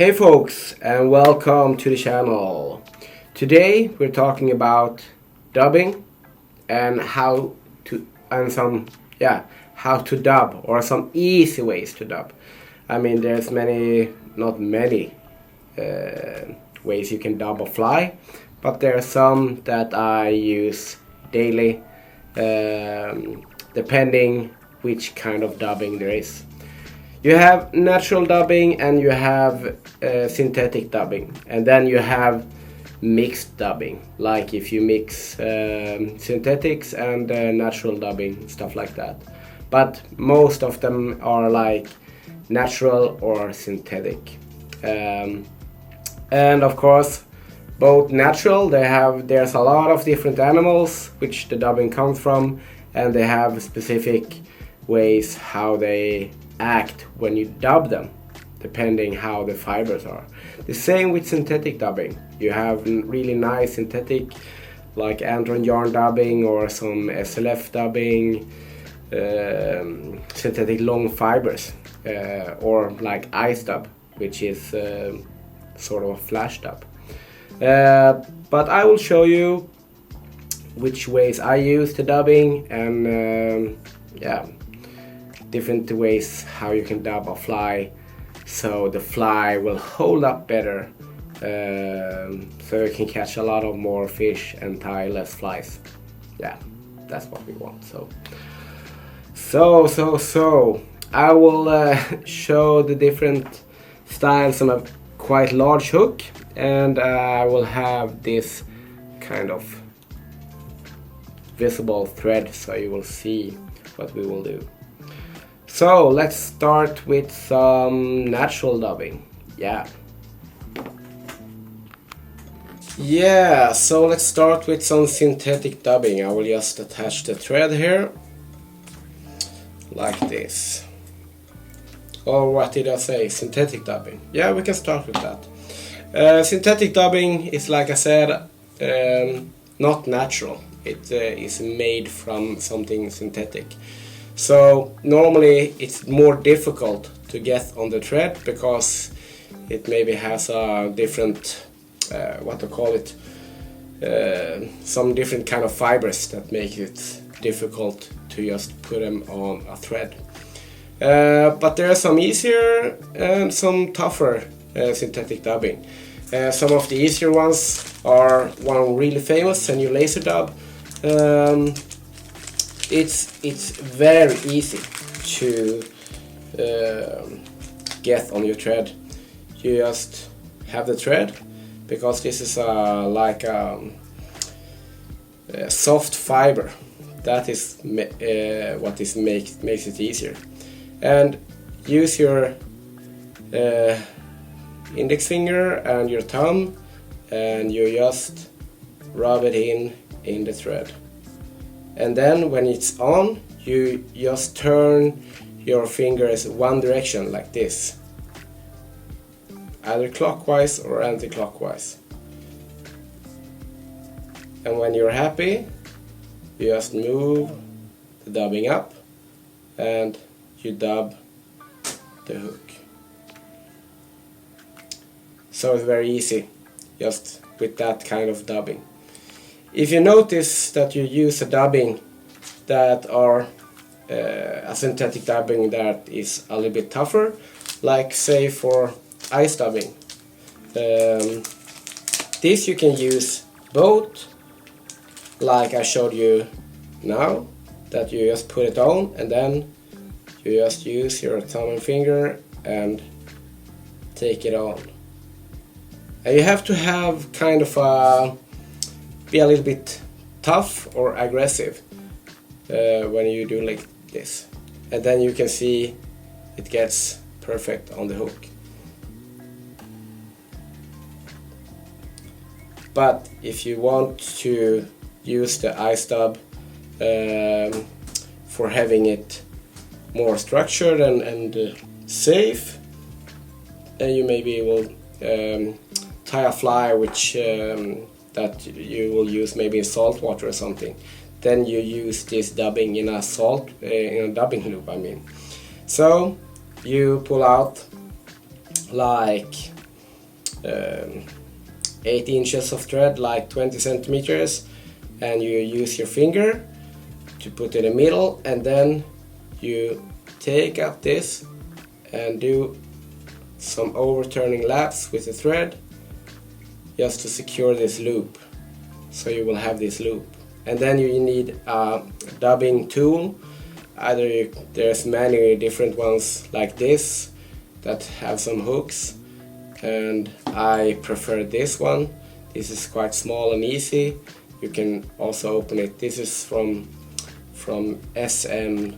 Hey folks, and welcome to the channel. Today we're talking about dubbing and how to dub, or some easy ways to dub. I mean, there's not many ways you can dub or fly, but there are some that I use daily, depending which kind of dubbing there is. You have natural dubbing and you have synthetic dubbing, and then you have mixed dubbing, like if you mix synthetics and natural dubbing, stuff like that. But most of them are like natural or synthetic. And of course, both natural, there's a lot of different animals which the dubbing comes from, and they have specific ways how they act when you dub them, depending how the fibers are. The same with synthetic dubbing. You have really nice synthetic, like Andron yarn dubbing or some SLF dubbing, synthetic long fibers, or like ice dub, which is sort of a flash dub. But I will show you which ways I use the dubbing, and different ways how you can dub a fly so the fly will hold up better, so you can catch a lot of more fish and tie less flies. Yeah, that's what we want. So I will show the different styles on a quite large hook, and I will have this kind of visible thread so you will see what we will do. So let's start with some natural dubbing. So let's start with some synthetic dubbing. I will just attach the thread here like this. Or what did I say? Synthetic dubbing. Yeah, we can start with that. Synthetic dubbing is, like I said, not natural. It is made from something synthetic. So normally it's more difficult to get on the thread because it maybe has a different, some different kind of fibers that make it difficult to just put them on a thread. But there are some easier and some tougher synthetic dubbing. Some of the easier ones are one really famous, a new laser dub. It's very easy to get on your thread. You just have the thread, because this is like a soft fiber. That is what makes it easier. And use your index finger and your thumb, and you just rub it in the thread. And then when it's on, you just turn your fingers one direction like this, either clockwise or anti-clockwise. And when you're happy, you just move the dubbing up and you dub the hook. So it's very easy just with that kind of dubbing. If you notice that you use a dubbing that are a synthetic dubbing that is a little bit tougher, like say for ice dubbing, this you can use both, like I showed you now, that you just put it on and then you just use your thumb and finger and take it on. And you have to have kind of be a little bit tough or aggressive when you do like this, and then you can see it gets perfect on the hook. But if you want to use the ice dub for having it more structured and safe, then you maybe will tie a fly which that you will use maybe in salt water or something. Then you use this dubbing in a dubbing loop, I mean. So you pull out like um, 8 inches of thread, like 20 centimeters, and you use your finger to put in the middle, and then you take up this and do some overturning laps with the thread just to secure this loop. So you will have this loop, and then you need a dubbing tool. There's many different ones like this that have some hooks, and I prefer this one. This is quite small and easy. You can also open it. This is from SMHAN.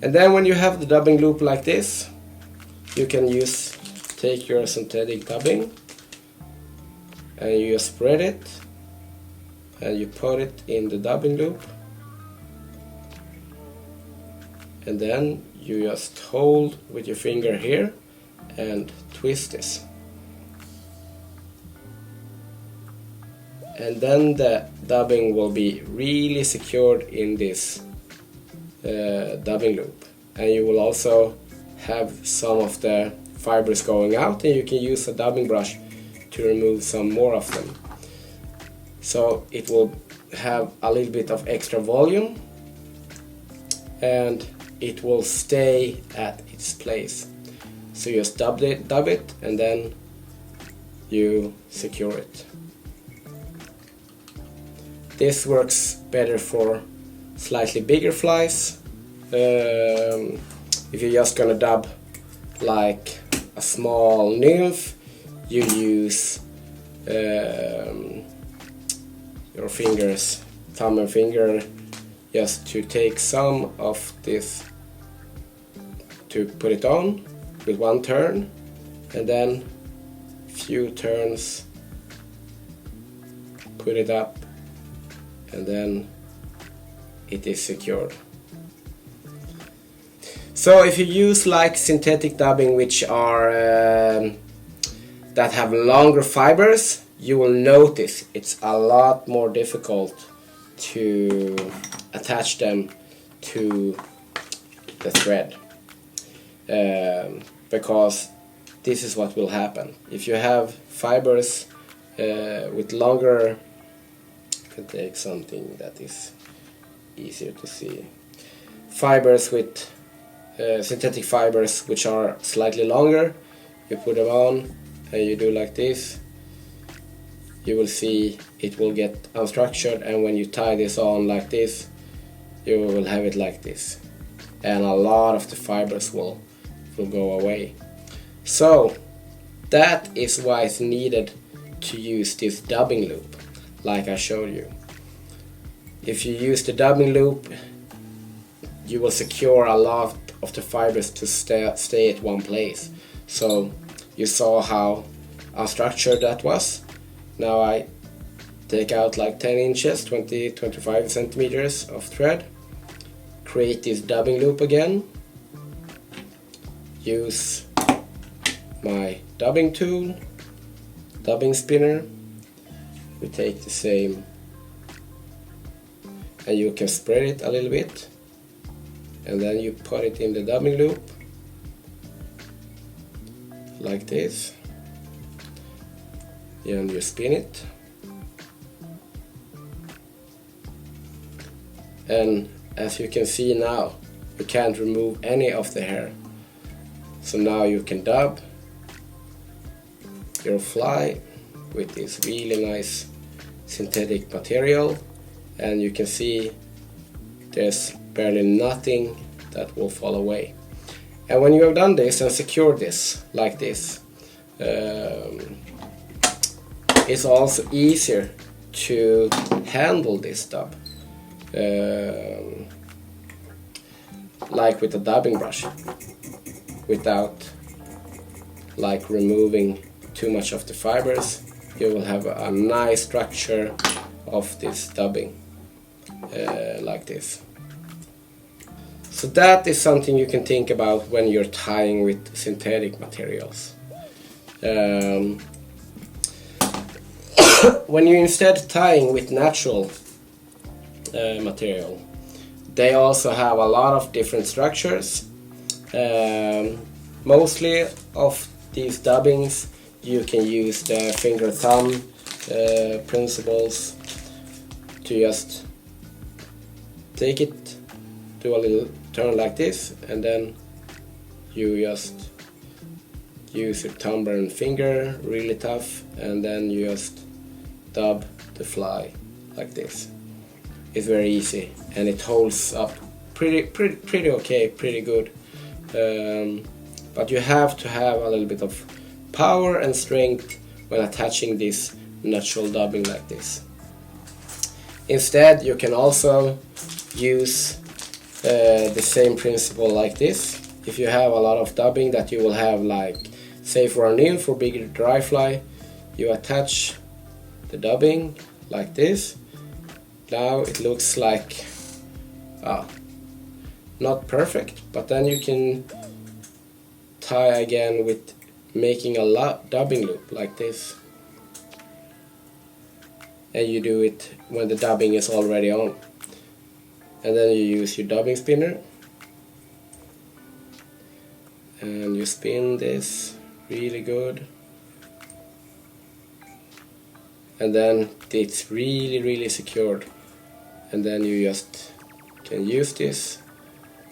And then when you have the dubbing loop like this, you can take your synthetic dubbing and you just spread it and you put it in the dubbing loop, and then you just hold with your finger here and twist this, and then the dubbing will be really secured in this dubbing loop, and you will also have some of the fibers going out, and you can use a dubbing brush to remove some more of them. So it will have a little bit of extra volume and it will stay at its place. So you just dub it and then you secure it. This works better for slightly bigger flies. If you're just gonna dub like a small nymph, you use your fingers, thumb and finger, just to take some of this to put it on with one turn, and then few turns, put it up, and then it is secured. So if you use like synthetic dubbing, which are that have longer fibers, you will notice it's a lot more difficult to attach them to the thread, because this is what will happen. If you have fibers with longer, I can take something that is easier to see. Fibers with synthetic fibers which are slightly longer, you put them on and you do like this, you will see it will get unstructured, and when you tie this on like this, you will have it like this, and a lot of the fibers will go away. So that is why it's needed to use this dubbing loop, like I showed you. If you use the dubbing loop, you will secure a lot of the fibers to stay at one place. So you saw how unstructured that was. Now I take out like 10 inches, 20-25 centimeters of thread, create this dubbing loop again, use my dubbing tool, dubbing spinner, we take the same, and you can spread it a little bit, and then you put it in the dubbing loop like this, and you spin it, and as you can see now, you can't remove any of the hair. So now you can dub your fly with this really nice synthetic material, and you can see there's barely nothing that will fall away. And when you have done this and secured this like this, it's also easier to handle this dub, like with a dubbing brush, without like removing too much of the fibers. You will have a nice structure of this dubbing, like this. So that is something you can think about when you're tying with synthetic materials. When you're instead tying with natural material, they also have a lot of different structures. Mostly of these dubbings you can use the finger thumb principles to just take it, do a little turn like this, and then you just use your thumb and finger really tough, and then you just dub the fly like this. It's very easy and it holds up pretty okay, pretty good. But you have to have a little bit of power and strength when attaching this natural dubbing like this. Instead, you can also use the same principle like this. If you have a lot of dubbing that you will have, like say for a nymph or bigger dry fly, you attach the dubbing like this. Now it looks like not perfect, but then you can tie again with making a dubbing loop like this, and you do it when the dubbing is already on, and then you use your dubbing spinner and you spin this really good, and then it's really secured, and then you just can use this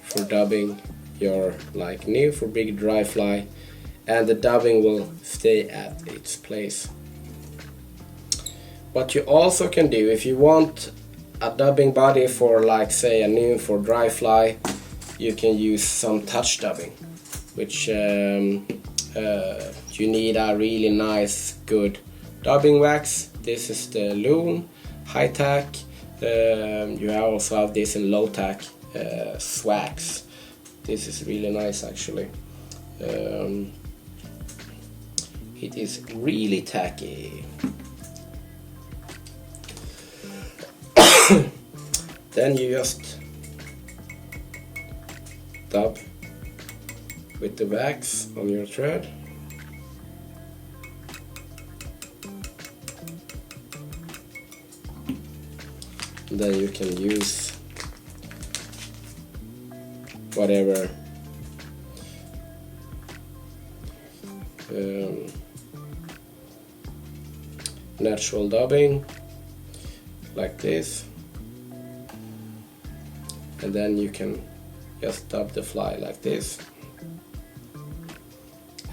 for dubbing your like nymph or big dry fly, and the dubbing will stay at its place. What you also can do, if you want a dubbing body for like say a nymph or dry fly, you can use some touch dubbing, which you need a really nice good dubbing wax. This is the Loon high tack. You also have this in low tack swags. This is really nice actually. It is really tacky. Then you just dub with the wax on your thread. And then you can use whatever natural dubbing like this, and then you can just dub the fly like this,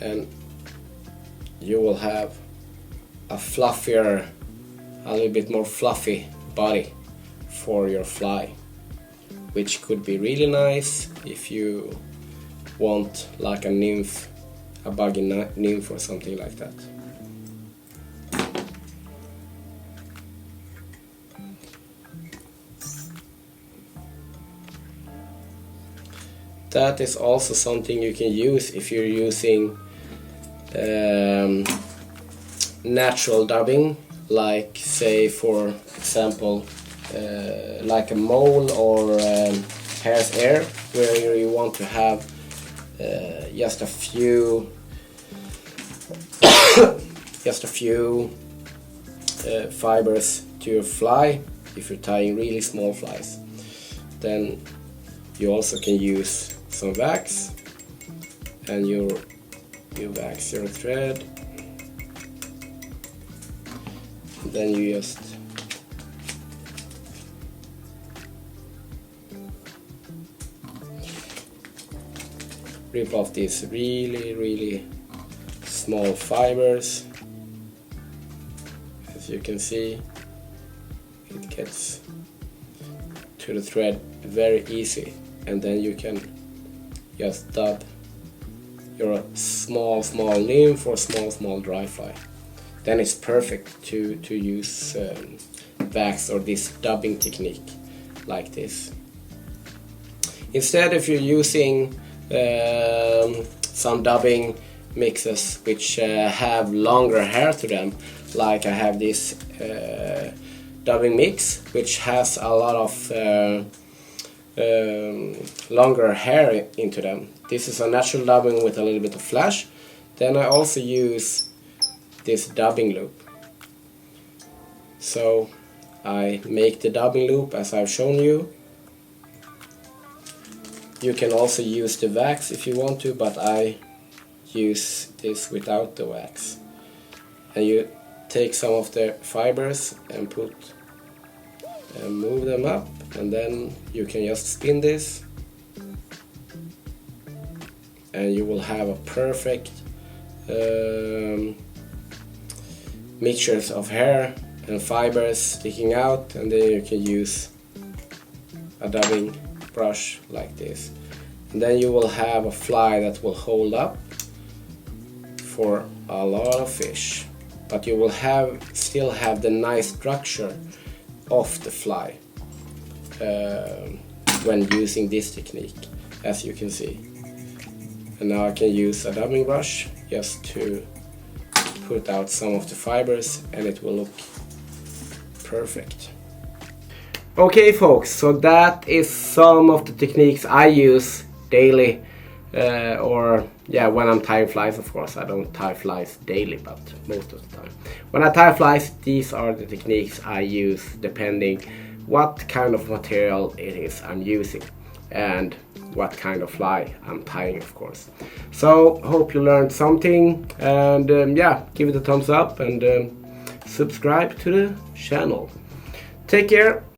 and you will have a fluffier, a little bit more fluffy body for your fly, which could be really nice if you want like a nymph, a buggy nymph or something like that. That is also something you can use if you're using natural dubbing, like say for example like a mole or hare's ear, where you want to have just a few fibers to your fly. If you're tying really small flies, then you also can use some wax, and you wax your thread, and then you just rip off these really small fibers. As you can see, it gets to the thread very easy, and then you can just dub your small nymph or small dry fly. Then it's perfect to use wax or this dubbing technique like this. Instead, if you're using some dubbing mixes which have longer hair to them, like I have this dubbing mix which has a lot of longer hair into them. This is a natural dubbing with a little bit of flash. Then I also use this dubbing loop. So I make the dubbing loop as I've shown you. You can also use the wax if you want to, but I use this without the wax. And you take some of the fibers and move them up, and then you can just spin this, and you will have a perfect mixtures of hair and fibers sticking out, and then you can use a dubbing brush like this, and then you will have a fly that will hold up for a lot of fish, but you will still have the nice structure of the fly when using this technique, as you can see. And now I can use a dubbing brush just to put out some of the fibers, and it will look perfect. Okay folks, so that is some of the techniques I use daily, when I'm tying flies. Of course I don't tie flies daily, but most of the time when I tie flies, these are the techniques I use depending what kind of material it is I'm using and what kind of fly I'm tying, of course. So hope you learned something, and give it a thumbs up and subscribe to the channel. Take care.